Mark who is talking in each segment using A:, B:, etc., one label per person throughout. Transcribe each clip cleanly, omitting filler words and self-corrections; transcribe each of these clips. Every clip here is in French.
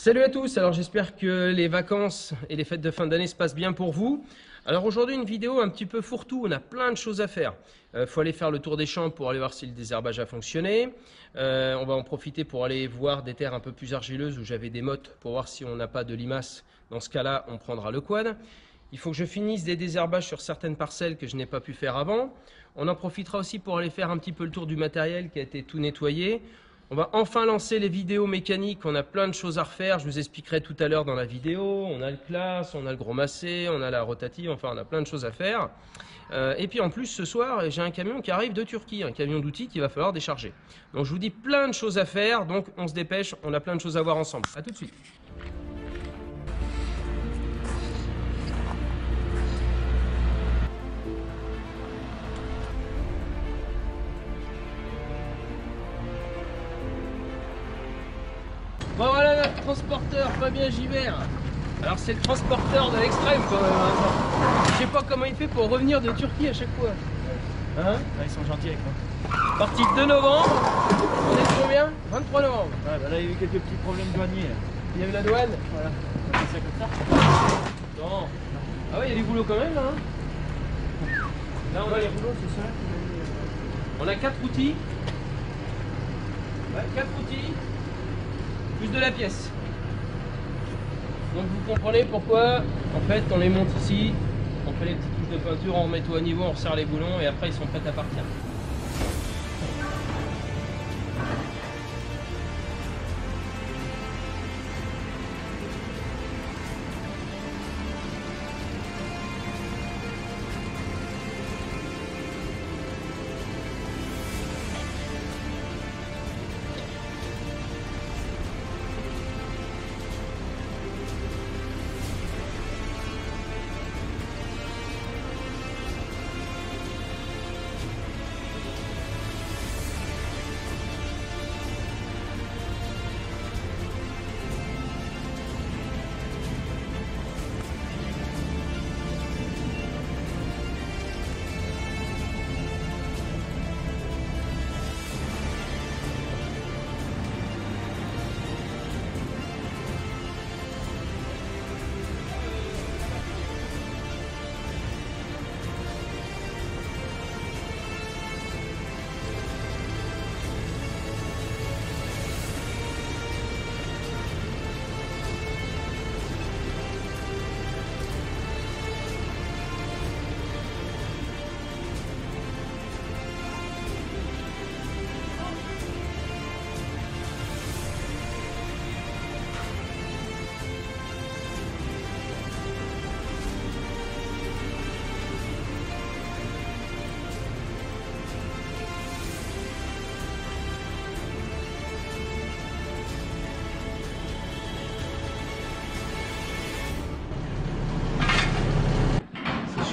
A: Salut à tous, alors j'espère que les vacances et les fêtes de fin d'année se passent bien pour vous. Alors aujourd'hui une vidéo un petit peu fourre-tout, on a plein de choses à faire. Faut aller faire le tour des champs pour aller voir si le désherbage a fonctionné. On va en profiter pour aller voir des terres un peu plus argileuses où j'avais des mottes pour voir si on n'a pas de limaces. Dans ce cas-là, on prendra le quad. Il faut que je finisse des désherbages sur certaines parcelles que je n'ai pas pu faire avant. On en profitera aussi pour aller faire un petit peu le tour du matériel qui a été tout nettoyé. On va enfin lancer les vidéos mécaniques, on a plein de choses à refaire, je vous expliquerai tout à l'heure dans la vidéo. On a le classe, on a le gros massé, on a la rotative, enfin on a plein de choses à faire. Et puis en plus ce soir, j'ai un camion qui arrive de Turquie, un camion d'outils qu'il va falloir décharger. Donc je vous dis plein de choses à faire, donc on se dépêche, on a plein de choses à voir ensemble. A tout de suite. Bon voilà notre transporteur Fabien Givert. Alors c'est le transporteur de l'extrême quand même. Hein. Je sais pas comment il fait pour revenir de Turquie à chaque fois. Hein?
B: Ils sont gentils avec moi.
A: Parti le 2 novembre. On est combien? 23 novembre.
B: Ouais, bah là il y a eu quelques petits problèmes douaniers.
A: Il y a eu la douane.
B: Voilà. On fait ça comme ça.
A: Non. Ah ouais, il y a du boulot quand même là. Hein. Là on a les rouleaux, c'est ça. On a 4 outils. Ouais, 4 outils. Plus de la pièce. Donc vous comprenez pourquoi en fait on les monte ici, on fait les petites touches de peinture, on remet tout à niveau, on resserre les boulons et après ils sont prêts à partir.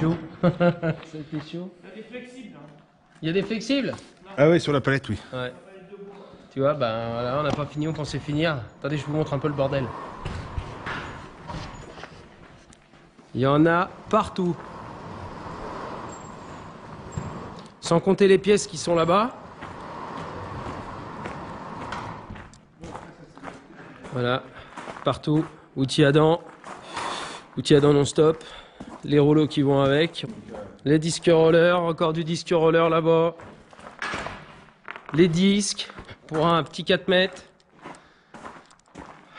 A: Chaud. C'était chaud.
B: Il y a des flexibles. Hein.
A: Il y a des flexibles?
C: Ah oui, sur la palette, oui.
A: Ouais. Tu vois, ben voilà, on n'a pas fini, on pensait finir. Attendez, je vous montre un peu le bordel. Il y en a partout. Sans compter les pièces qui sont là-bas. Voilà, partout. Outils à dents non-stop. Les rouleaux qui vont avec. Les disques rollers, encore du disque roller là-bas. Les disques pour un petit 4 mètres.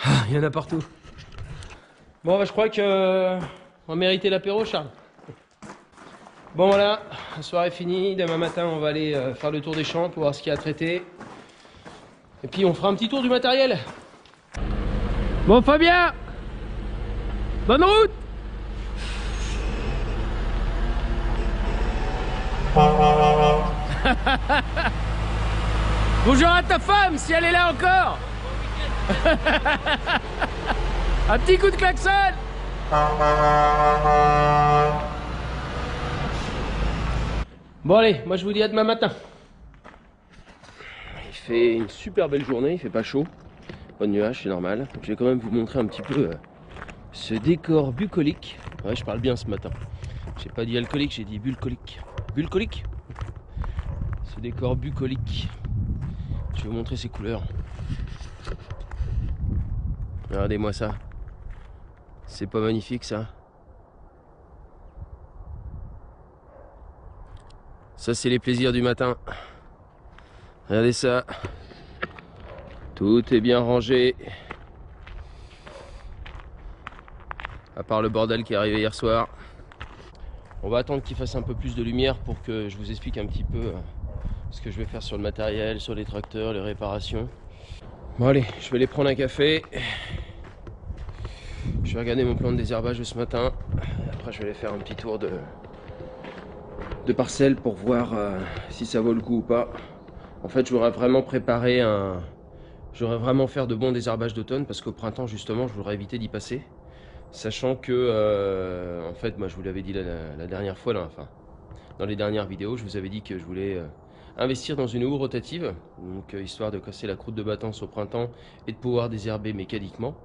A: Ah, il y en a partout. Bon, bah, je crois que on va mériter l'apéro, Charles. Bon, voilà, la soirée est finie. Demain matin, on va aller faire le tour des champs pour voir ce qu'il y a à traiter. Et puis, on fera un petit tour du matériel. Bon, Fabien, bonne route! Bonjour à ta femme, si elle est là encore. Un petit coup de klaxon. Bon allez, moi je vous dis à demain matin. Il fait une super belle journée, il fait pas chaud. Pas de nuages, c'est normal. Je vais quand même vous montrer un petit peu ce décor bucolique. Ouais, je parle bien ce matin. J'ai pas dit alcoolique, j'ai dit bucolique. Bucolique. Ce décor bucolique. Je vais vous montrer ses couleurs. Regardez-moi ça. C'est pas magnifique ça? Ça c'est les plaisirs du matin. Regardez ça. Tout est bien rangé. À part le bordel qui est arrivé hier soir. On va attendre qu'il fasse un peu plus de lumière pour que je vous explique un petit peu ce que je vais faire sur le matériel, sur les tracteurs, les réparations. Bon allez, je vais aller prendre un café. Je vais regarder mon plan de désherbage de ce matin. Après je vais aller faire un petit tour de parcelles pour voir si ça vaut le coup ou pas. En fait, j'aurais vraiment préparé j'aurais vraiment faire de bons désherbages d'automne parce qu'au printemps justement je voudrais éviter d'y passer. Sachant que, en fait, moi je vous l'avais dit la dernière fois, là, enfin, dans les dernières vidéos, je vous avais dit que je voulais investir dans une houe rotative, donc histoire de casser la croûte de battance au printemps et de pouvoir désherber mécaniquement,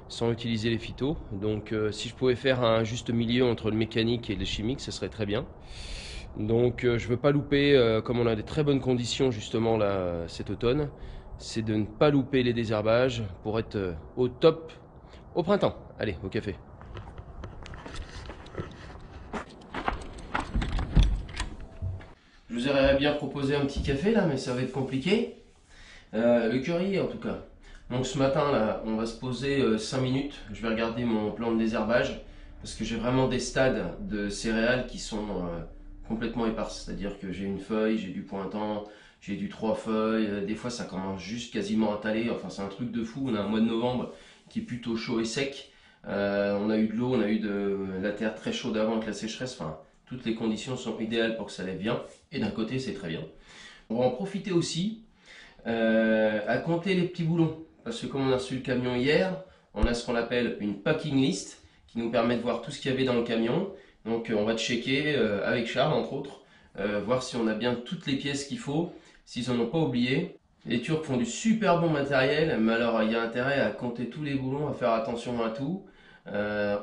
A: sans utiliser les phytos. Donc si je pouvais faire un juste milieu entre le mécanique et le chimique, ce serait très bien. Donc je veux pas louper, comme on a des très bonnes conditions justement là cet automne, c'est de ne pas louper les désherbages pour être au top au printemps. Allez, au café. Je vous aurais bien proposé un petit café là, mais ça va être compliqué. Le curry en tout cas. Donc ce matin là, on va se poser 5 minutes. Je vais regarder mon plan de désherbage parce que j'ai vraiment des stades de céréales qui sont complètement éparses. C'est-à-dire que j'ai une feuille, j'ai du pointant, j'ai du 3 feuilles. Des fois ça commence juste quasiment à taler. Enfin c'est un truc de fou. On a un mois de novembre qui est plutôt chaud et sec. On a eu de l'eau, on a eu de la terre très chaude avant avec la sécheresse. Enfin, toutes les conditions sont idéales pour que ça lève bien. Et d'un côté, c'est très bien. On va en profiter aussi à compter les petits boulons. Parce que comme on a reçu le camion hier, on a ce qu'on appelle une packing list qui nous permet de voir tout ce qu'il y avait dans le camion. Donc on va checker avec Charles, entre autres, voir si on a bien toutes les pièces qu'il faut, s'ils n'en ont pas oublié. Les Turcs font du super bon matériel, mais alors il y a intérêt à compter tous les boulons, à faire attention à tout.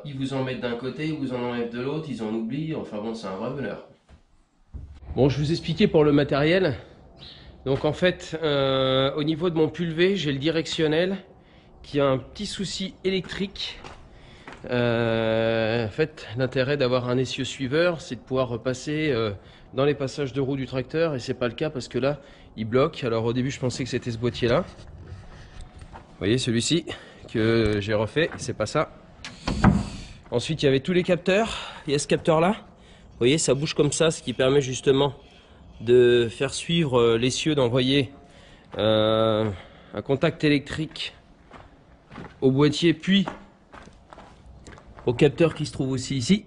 A: Ils vous en mettent d'un côté, ils vous en enlèvent de l'autre, ils en oublient, enfin bon, c'est un vrai bonheur. Bon, je vous expliquais pour le matériel. Donc en fait, au niveau de mon pulvé, j'ai le directionnel qui a un petit souci électrique. En fait, l'intérêt d'avoir un essieu suiveur, c'est de pouvoir repasser dans les passages de roue du tracteur, et c'est pas le cas parce que là, il bloque. Alors au début, je pensais que c'était ce boîtier-là. Vous voyez, celui-ci que j'ai refait, c'est pas ça. Ensuite, il y avait tous les capteurs. Il y a ce capteur-là. Vous voyez, ça bouge comme ça, ce qui permet justement de faire suivre l'essieu, d'envoyer un contact électrique au boîtier, puis au capteur qui se trouve aussi ici.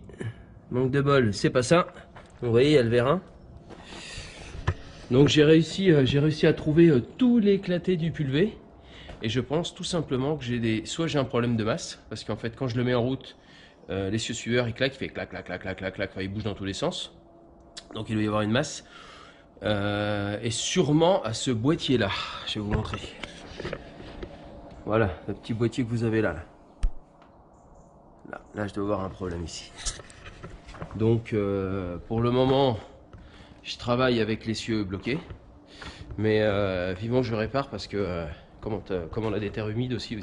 A: Manque de bol, c'est pas ça. Vous voyez, il y a le vérin. Donc j'ai réussi à trouver tout l'éclaté du pulvé. Et je pense tout simplement que soit j'ai un problème de masse, parce qu'en fait quand je le mets en route, l'essieu suiveur il claque, il fait clac clac clac clac clac clac, enfin, il bouge dans tous les sens. Donc il doit y avoir une masse. Et sûrement à ce boîtier là, je vais vous montrer. Voilà, le petit boîtier que vous avez là. Là je dois avoir un problème ici. Donc pour le moment, je travaille avec l'essieu bloqué. Mais vivement que je répare parce que comme on a des terres humides aussi,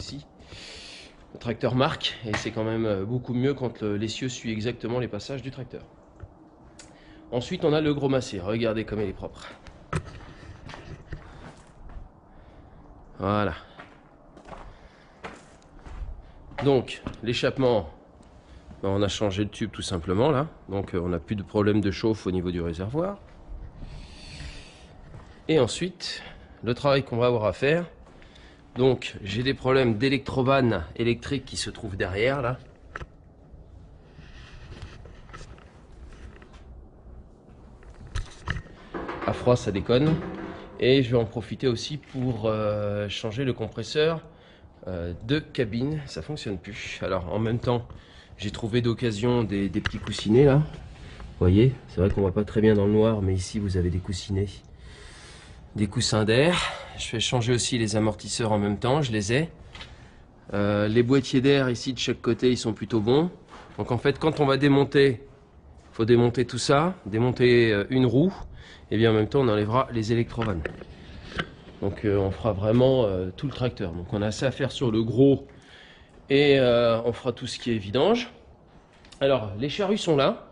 A: le tracteur marque et c'est quand même beaucoup mieux quand l'essieu suit exactement les passages du tracteur. Ensuite on a le gros massé, regardez comme il est propre. Voilà. Donc l'échappement, on a changé de tube tout simplement là, donc on n'a plus de problème de chauffe au niveau du réservoir. Et ensuite, le travail qu'on va avoir à faire, donc j'ai des problèmes d'électrovanne électrique qui se trouvent derrière là. À froid ça déconne. Et je vais en profiter aussi pour changer le compresseur de cabine, ça fonctionne plus. Alors en même temps, j'ai trouvé d'occasion des petits coussinets là. Vous voyez, c'est vrai qu'on voit pas très bien dans le noir, mais ici vous avez des coussinets. Des coussins d'air. Je vais changer aussi les amortisseurs en même temps, je les ai. Les boîtiers d'air ici de chaque côté, ils sont plutôt bons. Donc en fait, quand on va démonter, il faut démonter tout ça, démonter une roue, et bien en même temps on enlèvera les électrovannes. Donc on fera vraiment tout le tracteur. Donc on a assez à faire sur le gros Et on fera tout ce qui est vidange. Alors, les charrues sont là.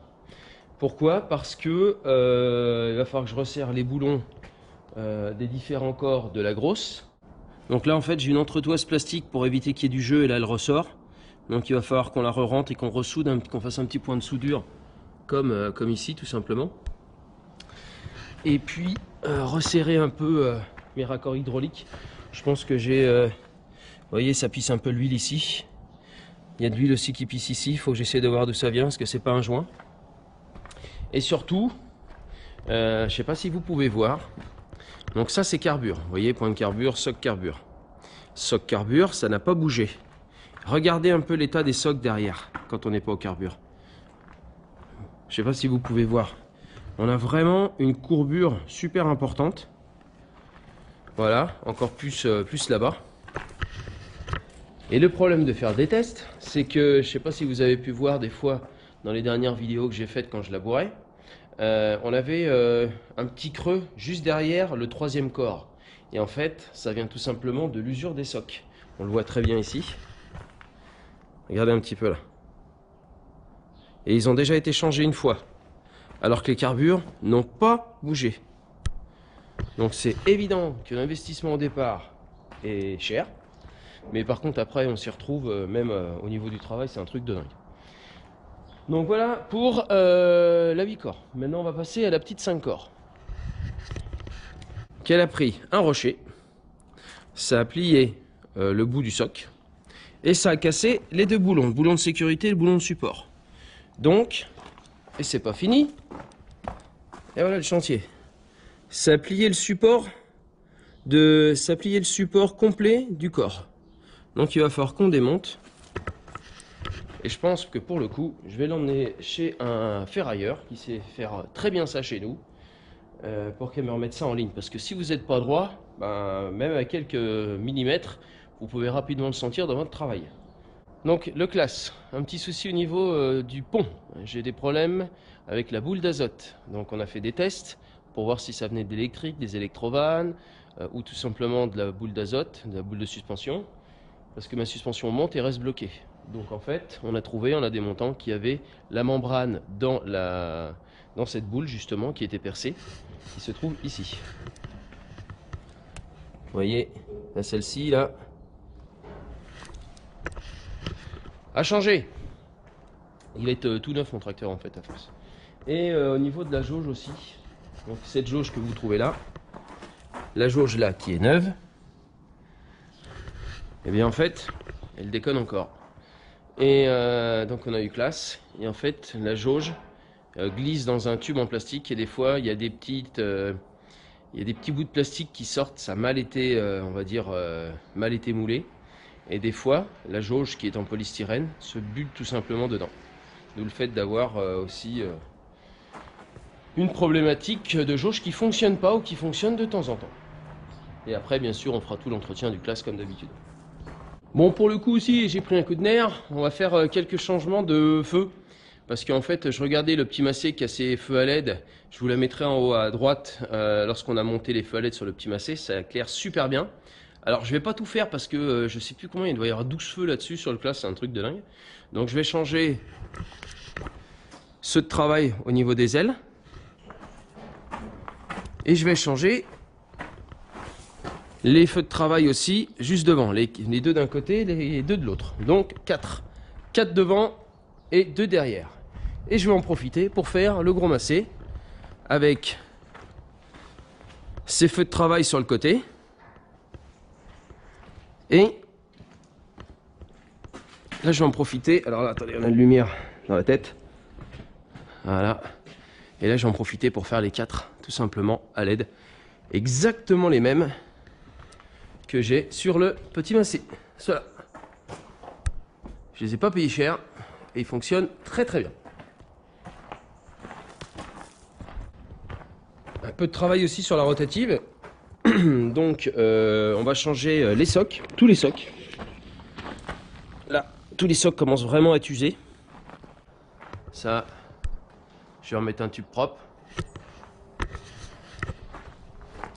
A: Pourquoi? Parce que il va falloir que je resserre les boulons des différents corps de la grosse. Donc là, en fait, j'ai une entretoise plastique pour éviter qu'il y ait du jeu, et là, elle ressort. Donc il va falloir qu'on la re-rentre et qu'on ressoude, qu'on fasse un petit point de soudure, comme ici, tout simplement. Et puis, resserrer un peu mes raccords hydrauliques. Je pense que j'ai... vous voyez, ça pisse un peu l'huile ici. Il y a de l'huile aussi qui pisse ici. Il faut que j'essaie de voir d'où ça vient, parce que c'est pas un joint. Et surtout, je ne sais pas si vous pouvez voir. Donc ça, c'est carbure. Vous voyez, point de carbure, soc carbure. Soc carbure, ça n'a pas bougé. Regardez un peu l'état des socs derrière, quand on n'est pas au carbure. Je ne sais pas si vous pouvez voir. On a vraiment une courbure super importante. Voilà, encore plus là-bas. Et le problème de faire des tests, c'est que, je ne sais pas si vous avez pu voir des fois dans les dernières vidéos que j'ai faites quand je labourais, on avait un petit creux juste derrière le troisième corps. Et en fait, ça vient tout simplement de l'usure des socs. On le voit très bien ici. Regardez un petit peu là. Et ils ont déjà été changés une fois, alors que les carbures n'ont pas bougé. Donc c'est évident que l'investissement au départ est cher. Mais par contre, après, on s'y retrouve, même au niveau du travail, c'est un truc de dingue. Donc voilà pour la 8 corps. Maintenant, on va passer à la petite 5 corps. Qu'elle a pris un rocher, ça a plié le bout du soc, et ça a cassé les deux boulons, le boulon de sécurité et le boulon de support. Donc, et c'est pas fini, et voilà le chantier. Ça a plié le support, complet du corps. Donc il va falloir qu'on démonte. Et je pense que pour le coup, je vais l'emmener chez un ferrailleur qui sait faire très bien ça chez nous, pour qu'elle me remette ça en ligne. Parce que si vous n'êtes pas droit, ben, même à quelques millimètres, vous pouvez rapidement le sentir dans votre travail. Donc le classe, un petit souci au niveau du pont. J'ai des problèmes avec la boule d'azote. Donc on a fait des tests pour voir si ça venait de l'électrique, des électrovannes, ou tout simplement de la boule d'azote, de la boule de suspension. Parce que ma suspension monte et reste bloquée. Donc en fait, on a trouvé en la démontant qu'il y avait la membrane dans cette boule justement qui était percée, qui se trouve ici. Vous voyez, là celle-ci là a changé. Il va être tout neuf mon tracteur en fait à force. Et au niveau de la jauge aussi, donc cette jauge que vous trouvez là, la jauge là qui est neuve, et bien en fait, elle déconne encore. Et donc on a eu classe, et en fait la jauge glisse dans un tube en plastique, et des fois il y a des petits bouts de plastique qui sortent, ça a mal été, on va dire, mal été moulé. Et des fois, la jauge qui est en polystyrène se bulle tout simplement dedans. D'où le fait d'avoir aussi une problématique de jauge qui ne fonctionne pas ou qui fonctionne de temps en temps. Et après, bien sûr, on fera tout l'entretien du classe comme d'habitude. Bon, pour le coup aussi, j'ai pris un coup de nerf. On va faire quelques changements de feu. Parce qu'en fait, je regardais le petit macé qui a ses feux à LED. Je vous la mettrai en haut à droite lorsqu'on a monté les feux à LED sur le petit macé. Ça éclaire super bien. Alors, je vais pas tout faire parce que je sais plus combien. Il doit y avoir 12 feux là-dessus sur le classe. C'est un truc de dingue. Donc, je vais changer ceux de travail au niveau des ailes. Et je vais changer les feux de travail aussi, juste devant. Les deux d'un côté, les deux de l'autre. Donc 4. 4 devant et 2 derrière. Et je vais en profiter pour faire le gros macé avec ces feux de travail sur le côté. Et là, je vais en profiter. Alors là, attendez, on a une lumière dans la tête. Voilà. Et là, je vais en profiter pour faire les 4, tout simplement, à LED. Exactement les mêmes que j'ai sur le petit macé. Ceux-là. Je les ai pas payés cher et ils fonctionnent très très bien. Un peu de travail aussi sur la rotative. Donc on va changer les socs, tous les socs. Là, tous les socs commencent vraiment à être usés. Ça, je vais remettre un tube propre.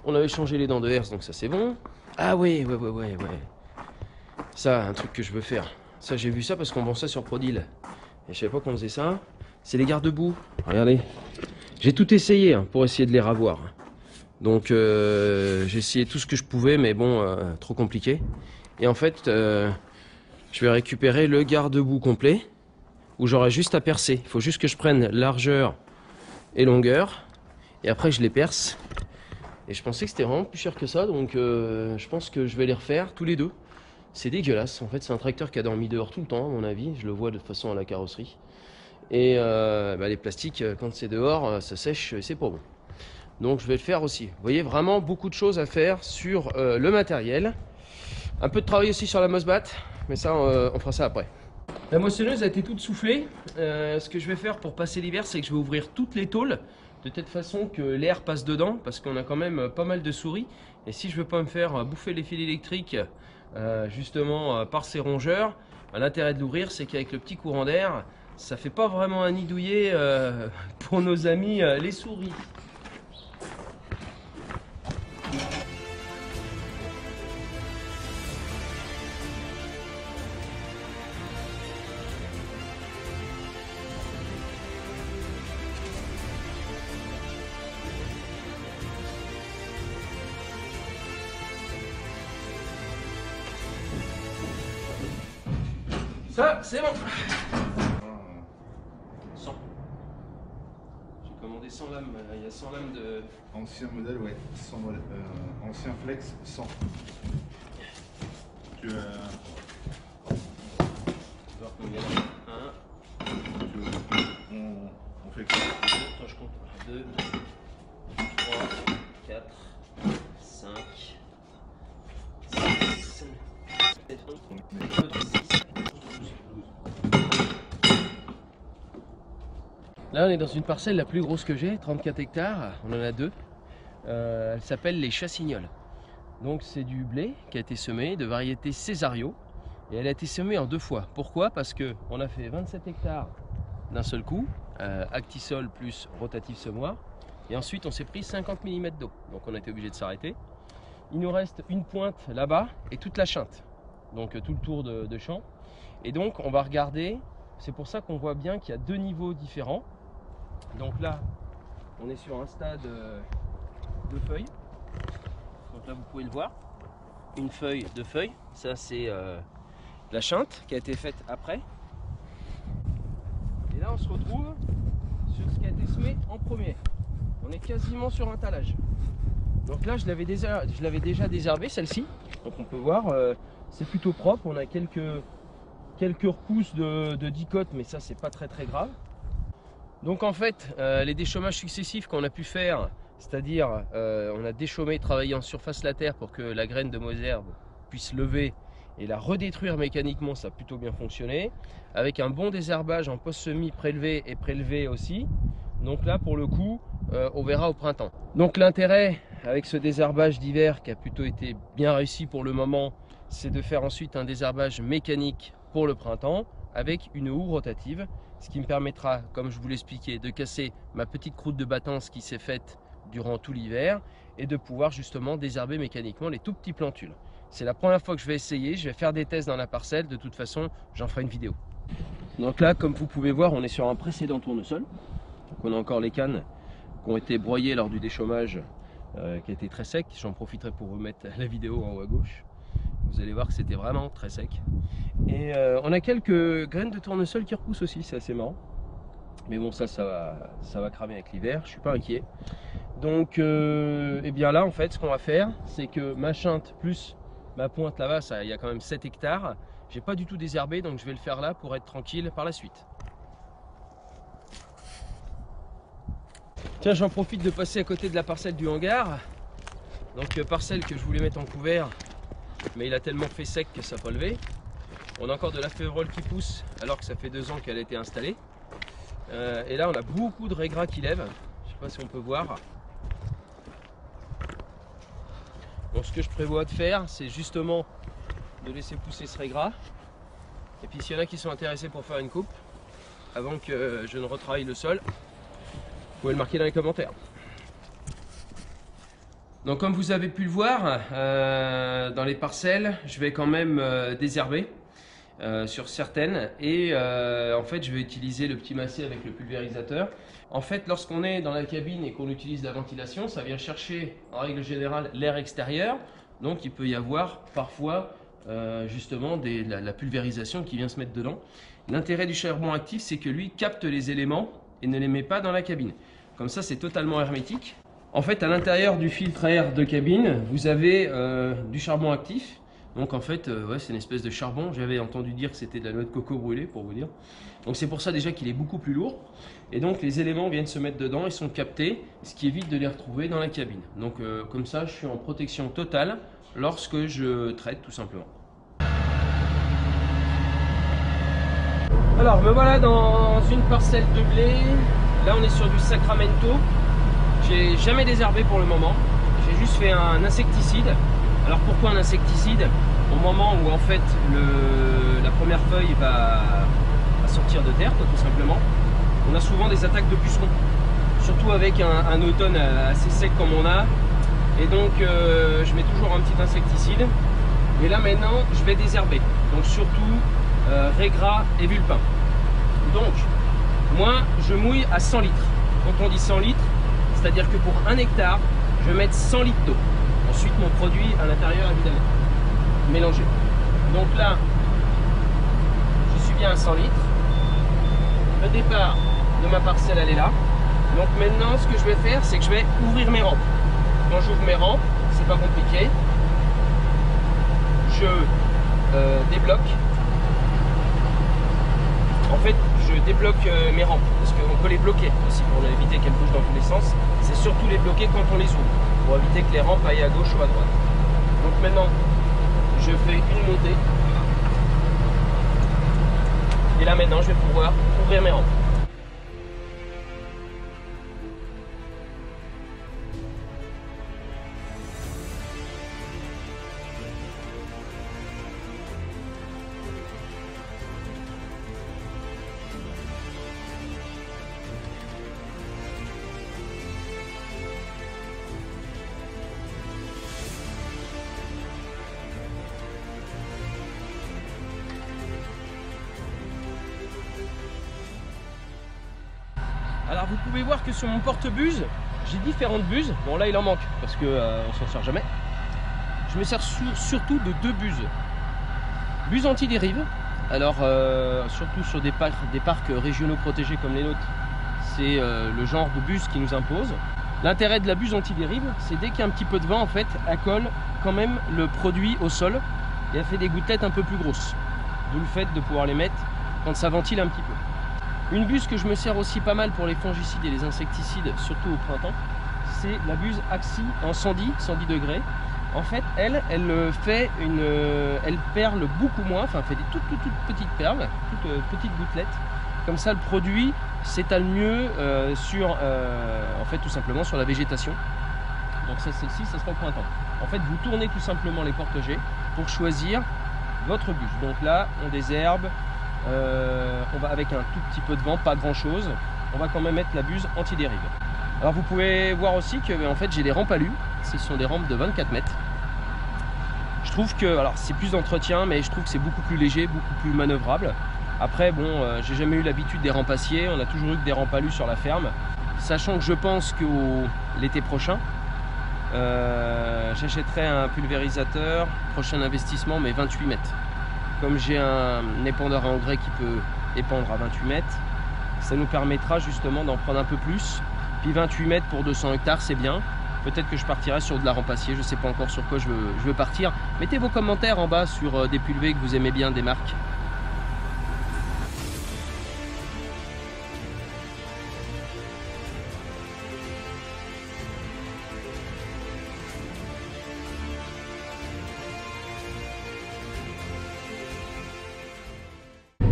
A: On avait changé les dents de herse, donc ça c'est bon. Ah ouais. Ça, un truc que je veux faire. Ça, j'ai vu ça parce qu'on vend ça sur Prodil. Et je savais pas qu'on faisait ça. C'est les garde-boue. Regardez. J'ai tout essayé hein, pour essayer de les ravoir. Donc j'ai essayé tout ce que je pouvais, mais bon, trop compliqué. Et en fait, je vais récupérer le garde-boue complet, où j'aurai juste à percer. Il faut juste que je prenne largeur et longueur, et après je les perce. Et je pensais que c'était vraiment plus cher que ça, donc je pense que je vais les refaire tous les deux. C'est dégueulasse. En fait, c'est un tracteur qui a dormi dehors tout le temps, à mon avis. Je le vois de toute façon à la carrosserie. Et les plastiques, quand c'est dehors, ça sèche, c'est pas bon. Donc je vais le faire aussi. Vous voyez, vraiment beaucoup de choses à faire sur le matériel. Un peu de travail aussi sur la Mosbat, mais ça, on fera ça après. La moissonneuse a été toute soufflée. Ce que je vais faire pour passer l'hiver, c'est que je vais ouvrir toutes les tôles, de telle façon que l'air passe dedans, parce qu'on a quand même pas mal de souris. Et si je veux pas me faire bouffer les fils électriques, justement par ces rongeurs, l'intérêt de l'ouvrir, c'est qu'avec le petit courant d'air, ça fait pas vraiment un nid douillet pour nos amis les souris. Ça, c'est bon. 100. J'ai commandé 100 lames. Il y a 100 lames de...
C: Ancien modèle, ouais. 100 modèle, ancien flex, 100. Tu veux...
A: voir combien il y en a. 1.
C: On fait quoi?
A: Attends, je compte. 2, 3, 4, 5, 6, 7, 8, 6. Là, on est dans une parcelle la plus grosse que j'ai, 34 hectares, on en a deux. Elle s'appelle les Chassignols. Donc c'est du blé qui a été semé de variété Césario. Et elle a été semée en 2 fois. Pourquoi? Parce qu'on a fait 27 hectares d'un seul coup, Actisol plus rotatif semoir. Et ensuite on s'est pris 50 mm d'eau. Donc on a été obligé de s'arrêter. Il nous reste une pointe là-bas et toute la chinte. Donc tout le tour de champ. Et donc on va regarder, c'est pour ça qu'on voit bien qu'il y a 2 niveaux différents. Donc là, on est sur un stade de feuilles. Donc là, vous pouvez le voir. Une feuille, 2 feuilles. Ça, c'est la chinte qui a été faite après. Et là, on se retrouve sur ce qui a été semé en premier. On est quasiment sur un talage. Donc là, je l'avais déjà désherbé, celle-ci. Donc on peut voir, c'est plutôt propre. On a quelques repousses de dicote, mais ça, c'est pas très grave. Donc en fait, les déchômages successifs qu'on a pu faire, c'est-à-dire on a déchômé, travaillé en surface la terre pour que la graine de Moserbe puisse lever et la redétruire mécaniquement, ça a plutôt bien fonctionné. Avec un bon désherbage en post-semis prélevé et prélevé aussi. Donc là, pour le coup, on verra au printemps. Donc l'intérêt avec ce désherbage d'hiver qui a plutôt été bien réussi pour le moment, c'est de faire ensuite un désherbage mécanique pour le printemps avec une houe rotative. Ce qui me permettra, comme je vous l'expliquais, de casser ma petite croûte de battance qui s'est faite durant tout l'hiver et de pouvoir justement désherber mécaniquement les tout petits plantules. C'est la première fois que je vais essayer, je vais faire des tests dans la parcelle, de toute façon j'en ferai une vidéo. Donc là, comme vous pouvez voir, on est sur un précédent tournesol. Donc on a encore les cannes qui ont été broyées lors du déchômage qui a été très sec. J'en profiterai pour vous mettre la vidéo en haut à gauche. Vous allez voir que c'était vraiment très sec. Et on a quelques graines de tournesol qui repoussent aussi, c'est assez marrant. Mais bon, ça va cramer avec l'hiver, je suis pas inquiet. Donc, et bien là, en fait, ce qu'on va faire, c'est que ma chinte plus ma pointe là-bas, il y a quand même 7 hectares. J'ai pas du tout désherbé, donc je vais le faire là pour être tranquille par la suite. Tiens, j'en profite de passer à côté de la parcelle du hangar. Donc, parcelle que je voulais mettre en couvert, mais il a tellement fait sec que ça n'a pas levé. On a encore de la févrole qui pousse alors que ça fait 2 ans qu'elle a été installée. Et là on a beaucoup de raies gras qui lèvent. Je ne sais pas si on peut voir. Donc ce que je prévois de faire, c'est justement de laisser pousser ce rais gras. Et puis s'il y en a qui sont intéressés pour faire une coupe, avant que je ne retravaille le sol, vous pouvez le marquer dans les commentaires. Donc comme vous avez pu le voir, dans les parcelles, je vais quand même désherber. sur certaines et en fait je vais utiliser le petit macet avec le pulvérisateur. En fait, lorsqu'on est dans la cabine et qu'on utilise la ventilation, ça vient chercher en règle générale l'air extérieur, donc il peut y avoir parfois justement la pulvérisation qui vient se mettre dedans. L'intérêt du charbon actif, c'est que lui capte les éléments et ne les met pas dans la cabine. Comme ça, c'est totalement hermétique. En fait, à l'intérieur du filtre à air de cabine, vous avez du charbon actif. Donc en fait, ouais, c'est une espèce de charbon. J'avais entendu dire que c'était de la noix de coco brûlée, pour vous dire. Donc c'est pour ça déjà qu'il est beaucoup plus lourd. Et donc les éléments viennent se mettre dedans, ils sont captés, ce qui évite de les retrouver dans la cabine. Donc comme ça, je suis en protection totale lorsque je traite, tout simplement. Alors me voilà dans une parcelle de blé. Là on est sur du Sacramento. J'ai jamais désherbé pour le moment. J'ai juste fait un insecticide. Alors pourquoi un insecticide? Au moment où en fait la première feuille va sortir de terre, tout simplement, on a souvent des attaques de pucerons. Surtout avec un automne assez sec comme on a. Et donc je mets toujours un petit insecticide. Et là maintenant je vais désherber. Donc surtout raies-gras et vulpin. Donc moi je mouille à 100 litres. Quand on dit 100 litres, c'est-à-dire que pour 1 hectare, je vais mettre 100 litres d'eau. Ensuite mon produit à l'intérieur évidemment, mélangé. Donc là, je suis bien à 100 litres. Le départ de ma parcelle elle est là. Donc maintenant ce que je vais faire, c'est que je vais ouvrir mes rampes. Quand j'ouvre mes rampes, c'est pas compliqué. Je débloque. En fait, je débloque mes rampes parce qu'on peut les bloquer aussi pour éviter qu'elles bougent dans tous les sens. C'est surtout les bloquer quand on les ouvre pour éviter que les rampes aillent à gauche ou à droite. Donc maintenant, je fais une montée. Et là maintenant, je vais pouvoir ouvrir mes rampes. Alors vous pouvez voir que sur mon porte-buse, j'ai différentes buses. Bon là il en manque parce que on s'en sert jamais. Je me sers surtout de 2 buses. Buse anti-dérive. Alors surtout sur des parcs régionaux protégés comme les nôtres, c'est le genre de buse qui nous impose. L'intérêt de la buse anti-dérive, c'est dès qu'il y a un petit peu de vent en fait, elle colle quand même le produit au sol et elle fait des gouttelettes un peu plus grosses. D'où le fait de pouvoir les mettre quand ça ventile un petit peu. Une buse que je me sers aussi pas mal pour les fongicides et les insecticides, surtout au printemps, c'est la buse Axi en 110 degrés. En fait, elle perle beaucoup moins, enfin fait des toutes petites perles, toutes petites gouttelettes. Comme ça, le produit s'étale mieux sur, en fait, tout simplement sur la végétation. Donc celle-ci, ça sera au printemps. En fait, vous tournez tout simplement les porte-jets pour choisir votre buse. Donc là, on désherbe. On va avec un tout petit peu de vent, pas grand chose. On va quand même mettre la buse anti-dérive. Alors vous pouvez voir aussi que en fait j'ai des rampes alu. Ce sont des rampes de 24 mètres. Je trouve que, alors c'est plus d'entretien, mais je trouve que c'est beaucoup plus léger, beaucoup plus manœuvrable. Après bon, j'ai jamais eu l'habitude des rampes acier. On a toujours eu que des rampes alu sur la ferme. Sachant que je pense que l'été prochain, j'achèterai un pulvérisateur, prochain investissement, mais 28 mètres. Comme j'ai un épandeur à engrais qui peut épandre à 28 mètres, ça nous permettra justement d'en prendre un peu plus. Puis 28 mètres pour 200 hectares, c'est bien. Peut-être que je partirai sur de la rampe acier, je ne sais pas encore sur quoi je veux partir. Mettez vos commentaires en bas sur des pulvés que vous aimez bien, des marques.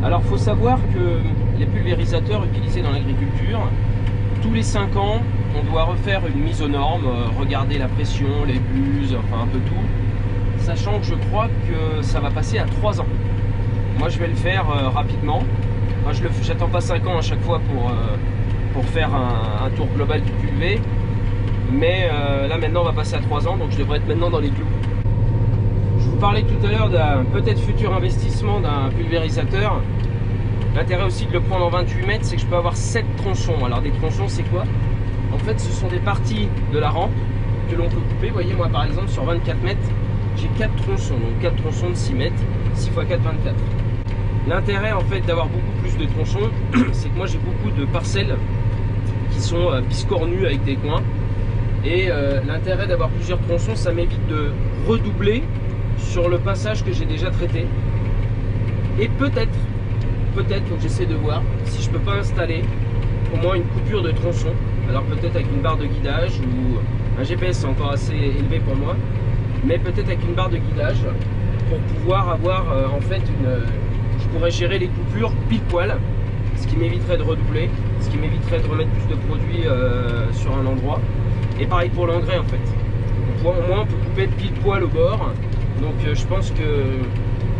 A: Alors il faut savoir que les pulvérisateurs utilisés dans l'agriculture, tous les 5 ans, on doit refaire une mise aux normes, regarder la pression, les buses, enfin un peu tout. Sachant que je crois que ça va passer à 3 ans. Moi je vais le faire rapidement. Enfin, j'attends pas 5 ans à chaque fois pour faire un tour global du pulvé. Mais là maintenant on va passer à 3 ans, donc je devrais être maintenant dans les clous. Je vous parlais tout à l'heure d'un peut-être futur investissement d'un pulvérisateur. L'intérêt aussi de le prendre en 28 mètres, c'est que je peux avoir 7 tronçons. Alors des tronçons, c'est quoi? En fait, ce sont des parties de la rampe que l'on peut couper. Vous voyez, moi par exemple, sur 24 mètres, j'ai 4 tronçons. Donc 4 tronçons de 6 mètres, 6 x 4, 24. L'intérêt en fait d'avoir beaucoup plus de tronçons, c'est que moi j'ai beaucoup de parcelles qui sont biscornues avec des coins. Et l'intérêt d'avoir plusieurs tronçons, ça m'évite de redoubler sur le passage que j'ai déjà traité. Et peut-être, faut que j'essaie de voir si je peux pas installer au moins une coupure de tronçon. Alors peut-être avec une barre de guidage ou un GPS, c'est encore assez élevé pour moi, mais peut-être avec une barre de guidage pour pouvoir avoir en fait je pourrais gérer les coupures pile poil, ce qui m'éviterait de redoubler, ce qui m'éviterait de remettre plus de produits sur un endroit. Et pareil pour l'engrais en fait. Au moins on peut couper pile poil au bord. Donc je pense que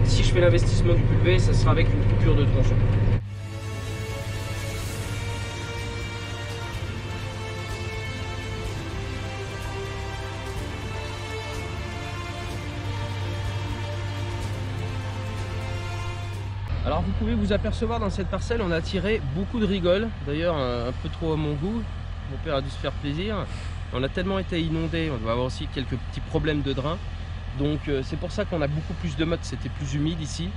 A: si je fais l'investissement du pulvé, ça sera avec une coupure de tronçon. Alors vous pouvez vous apercevoir dans cette parcelle, on a tiré beaucoup de rigoles, d'ailleurs un peu trop à mon goût. Mon père a dû se faire plaisir. On a tellement été inondé, on doit avoir aussi quelques petits problèmes de drain. Donc c'est pour ça qu'on a beaucoup plus de mottes, c'était plus humide ici.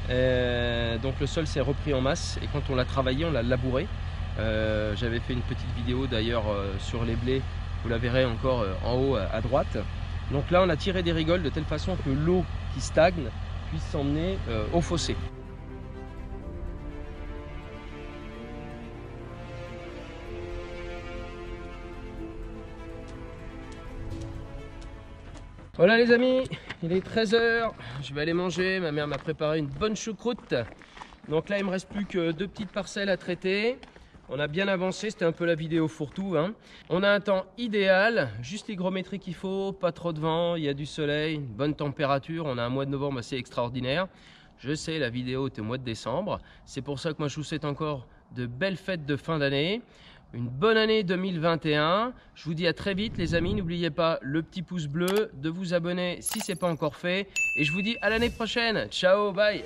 A: Donc le sol s'est repris en masse et quand on l'a travaillé, on l'a labouré. J'avais fait une petite vidéo d'ailleurs sur les blés, vous la verrez encore en haut à droite. Donc là on a tiré des rigoles de telle façon que l'eau qui stagne puisse s'emmener au fossé. Voilà les amis, il est 13 h, je vais aller manger, ma mère m'a préparé une bonne choucroute. Donc là il me reste plus que 2 petites parcelles à traiter. On a bien avancé, c'était un peu la vidéo fourre-tout, hein. On a un temps idéal, juste l'hygrométrie qu'il faut, pas trop de vent, il y a du soleil, une bonne température, on a un mois de novembre assez extraordinaire. Je sais, la vidéo est au mois de décembre, c'est pour ça que moi je vous souhaite encore de belles fêtes de fin d'année. Une bonne année 2021. Je vous dis à très vite les amis. N'oubliez pas le petit pouce bleu, de vous abonner si ce n'est pas encore fait. Et je vous dis à l'année prochaine. Ciao, bye.